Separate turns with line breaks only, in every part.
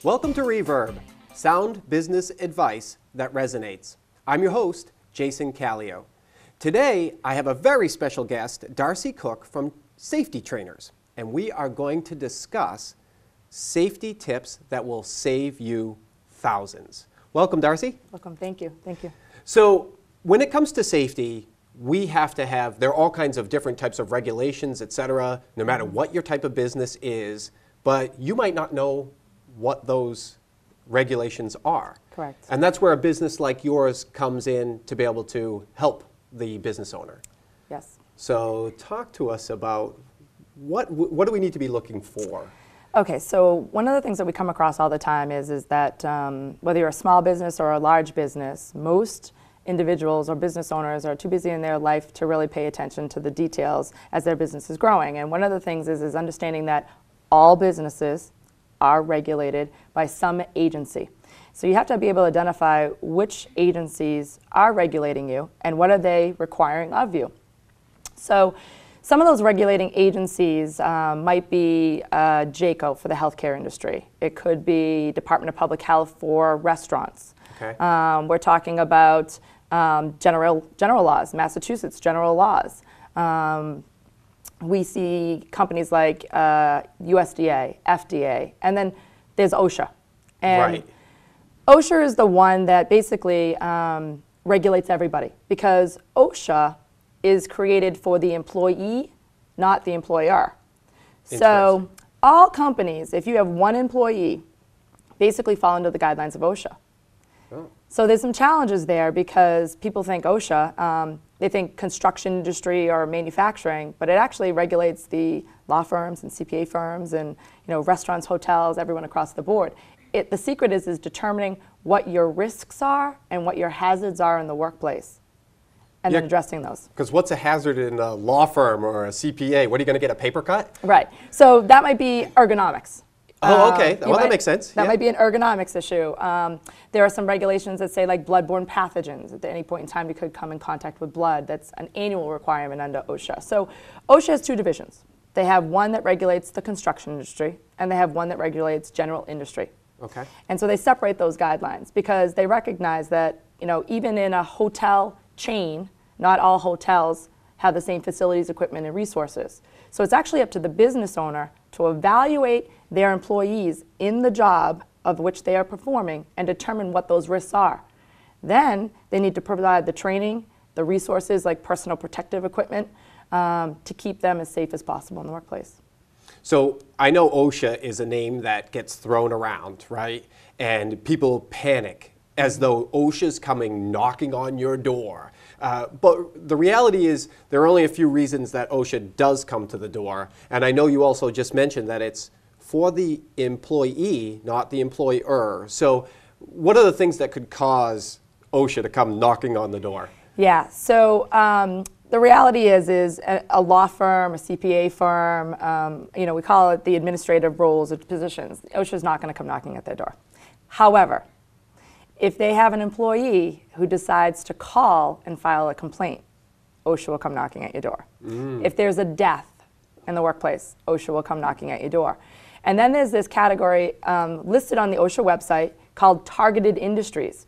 Welcome to Reverb, sound business advice that resonates. I'm your host, Jason Kallio. Today, I have a very special guest, Darcy Cook from Safety Trainers, and we are going to discuss safety tips that will save you thousands. Welcome, Darcy.
Welcome. Thank you. Thank you.
So, when it comes to safety, we have to have, there are all kinds of different types of regulations, etc., no matter what your type of business is, but you might not know what those regulations are.
Correct.
And that's where a business like yours comes in to be able to help the business owner.
Yes.
So talk to us about what do we need to be looking for?
Okay, so one of the things that we come across all the time is that whether you're a small business or a large business, most individuals or business owners are too busy in their life to really pay attention to the details as their business is growing. And one of the things is understanding that all businesses are regulated by some agency. So you have to be able to identify which agencies are regulating you and what are they requiring of you. So some of those regulating agencies might be JACO for the healthcare industry. It could be Department of Public Health for restaurants.
Okay.
We're talking about general laws, Massachusetts general laws. We see companies like USDA, FDA, and then there's OSHA. And
right.
OSHA is the one that basically regulates everybody because OSHA is created for the employee, not the employer. So all companies, if you have one employee, basically fall under the guidelines of OSHA. Oh. So there's some challenges there because people think OSHA, they think construction industry or manufacturing, but it actually regulates the law firms and CPA firms and restaurants, hotels, everyone across the board. The secret is determining what your risks are and what your hazards are in the workplace and then addressing those.
Because what's a hazard in a law firm or a CPA? What, are you going to get a paper cut?
Right. So that might be ergonomics.
Oh, okay. Well, that makes sense.
That might be an ergonomics issue. There are some regulations that say like bloodborne pathogens. At any point in time, you could come in contact with blood. That's an annual requirement under OSHA. So OSHA has two divisions. They have one that regulates the construction industry, and they have one that regulates general industry.
Okay.
And so they separate those guidelines because they recognize that even in a hotel chain, not all hotels have the same facilities, equipment, and resources. So it's actually up to the business owner to evaluate their employees in the job of which they are performing and determine what those risks are. Then they need to provide the training, the resources like personal protective equipment to keep them as safe as possible in the workplace.
So I know OSHA is a name that gets thrown around, right? And people panic as though OSHA's coming knocking on your door. But the reality is there are only a few reasons that OSHA does come to the door. And I know you also just mentioned that it's for the employee, not the employer. So what are the things that could cause OSHA to come knocking on the door? Yeah,
so the reality is a law firm, a CPA firm, we call it the administrative roles or positions. OSHA is not going to come knocking at their door. However, if they have an employee who decides to call and file a complaint, OSHA will come knocking at your door. If there's a death in the workplace, OSHA will come knocking at your door. And then there's this category listed on the OSHA website called targeted industries.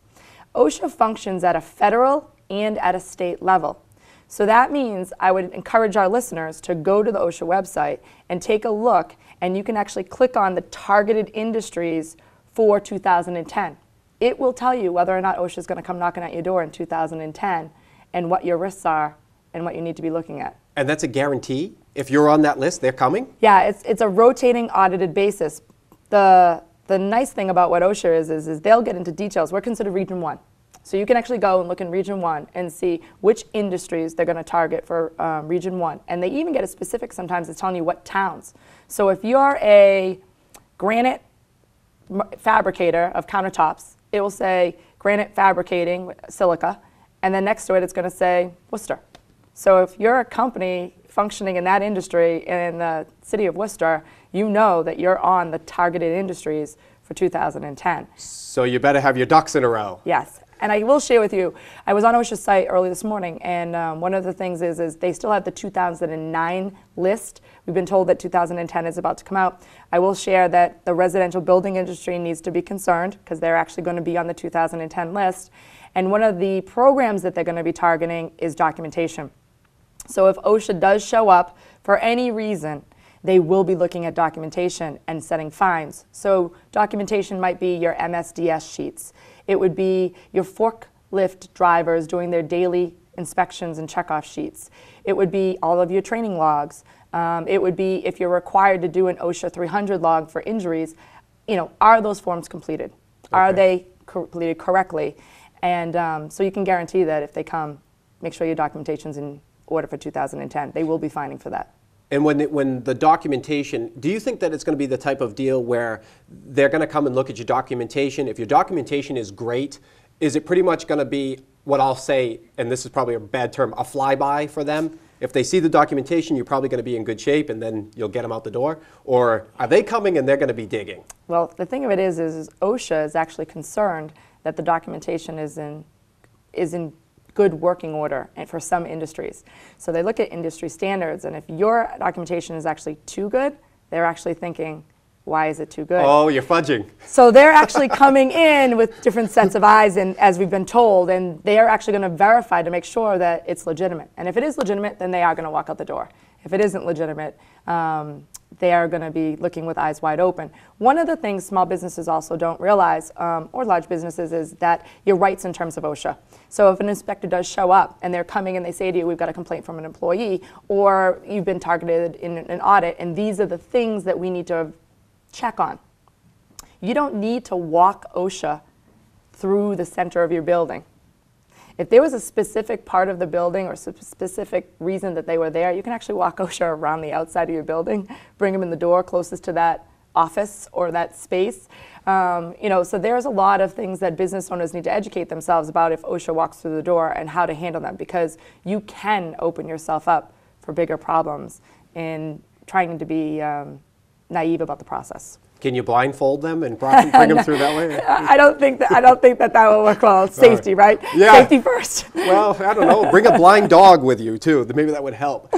OSHA functions at a federal and at a state level. So that means I would encourage our listeners to go to the OSHA website and take a look, and you can actually click on the targeted industries for 2010. It will tell you whether or not OSHA is going to come knocking at your door in 2010 and what your risks are and what you need to be looking at.
And that's a guarantee? If you're on that list, they're coming?
Yeah, it's a rotating audited basis. The nice thing about what OSHA is they'll get into details. We're considered Region 1. So you can actually go and look in Region 1 and see which industries they're going to target for Region 1. And they even get a specific sometimes it's telling you what towns. So if you're a granite fabricator of countertops, it will say granite fabricating silica, and then next to it it's going to say Worcester. So if you're a company functioning in that industry in the city of Worcester, you know that you're on the targeted industries for 2010.
So you better have your ducks in a row.
Yes. And I will share with you, I was on OSHA's site early this morning, and one of the things is they still have the 2009 list. We've been told that 2010 is about to come out. I will share that the residential building industry needs to be concerned because they're actually going to be on the 2010 list. And one of the programs that they're going to be targeting is documentation. So if OSHA does show up for any reason, they will be looking at documentation and setting fines. So documentation might be your MSDS sheets. It would be your forklift drivers doing their daily inspections and checkoff sheets. It would be all of your training logs. It would be if you're required to do an OSHA 300 log for injuries, are those forms completed? Okay. Are they completed correctly? And so you can guarantee that if they come, make sure your documentation's in order for 2010. They will be fining for that.
And when the documentation, do you think that it's going to be the type of deal where they're going to come and look at your documentation? If your documentation is great, is it pretty much going to be what I'll say, and this is probably a bad term, a flyby for them? If they see the documentation, you're probably going to be in good shape, and then you'll get them out the door? Or are they coming and they're going to be digging?
Well, the thing of it is OSHA is actually concerned that the documentation is in good working order and for some industries. So they look at industry standards, and if your documentation is actually too good, they're actually thinking, why is it too good?
Oh, you're fudging.
So they're actually coming in with different sets of eyes, and as we've been told, and they are actually going to verify to make sure that it's legitimate. And if it is legitimate, then they are going to walk out the door. If it isn't legitimate, they are going to be looking with eyes wide open. One of the things small businesses also don't realize, or large businesses, is that your rights in terms of OSHA. So if an inspector does show up and they're coming and they say to you, we've got a complaint from an employee, or you've been targeted in an audit, and these are the things that we need to check on. You don't need to walk OSHA through the center of your building. If there was a specific part of the building or specific reason that they were there, you can actually walk OSHA around the outside of your building, bring them in the door closest to that office or that space. So there's a lot of things that business owners need to educate themselves about if OSHA walks through the door and how to handle them, because you can open yourself up for bigger problems in trying to be naive about the process.
Can you blindfold them and bring them through that way?
I don't think that will work well. It's safety, right?
Yeah.
Safety first.
Well, I don't know. Bring a blind dog with you too. Maybe that would help.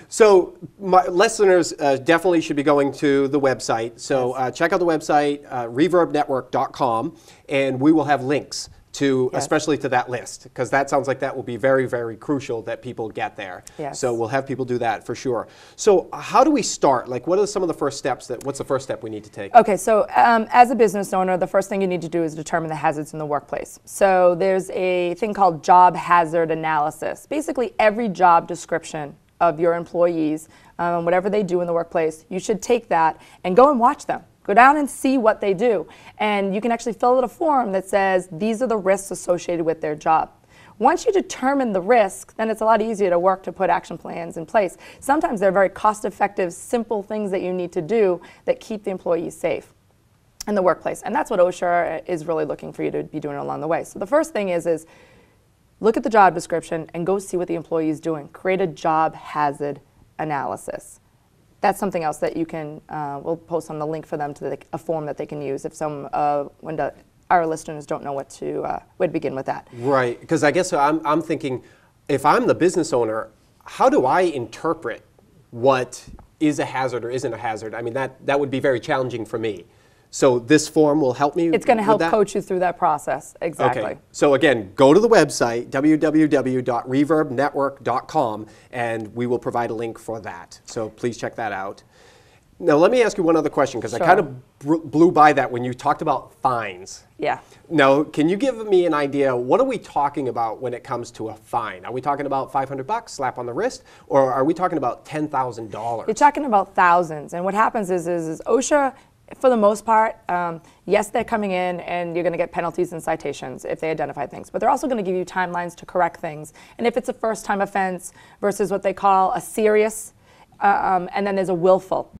So my listeners definitely should be going to the website. So check out the website, reverbnetwork.com, and we will have links to, especially to that list, because that sounds like that will be very, very crucial that people get there.
Yes.
So we'll have people do that for sure. So how do we start? Like, what are some of the first steps? What's the first step we need to take?
Okay, so as a business owner, the first thing you need to do is determine the hazards in the workplace. So there's a thing called job hazard analysis. Basically, every job description of your employees, whatever they do in the workplace, you should take that and go and watch them. Go down and see what they do. And you can actually fill out a form that says these are the risks associated with their job. Once you determine the risk, then it's a lot easier to work to put action plans in place. Sometimes they're very cost-effective, simple things that you need to do that keep the employees safe in the workplace. And that's what OSHA is really looking for you to be doing along the way. So the first thing is look at the job description and go see what the employee is doing. Create a job hazard analysis. That's something else that you can, we'll post on the link for them to a form that they can use if when our listeners don't know where to begin with that.
Right, because I guess I'm thinking, if I'm the business owner, how do I interpret what is a hazard or isn't a hazard? I mean, that would be very challenging for me. So this form will help me.
It's going to help coach you through that process. Exactly.
Okay. So again, go to the website, www.reverbnetwork.com, and we will provide a link for that. So please check that out. Now let me ask you one other question, because I kind of blew by that when you talked about fines.
Yeah.
Now, can you give me an idea, what are we talking about when it comes to a fine? Are we talking about $500, slap on the wrist, or are we talking about $10,000?
You're talking about thousands. And what happens is OSHA, for the most part, yes, they're coming in and you're going to get penalties and citations if they identify things, but they're also going to give you timelines to correct things. And if it's a first-time offense versus what they call a serious, and then there's a willful.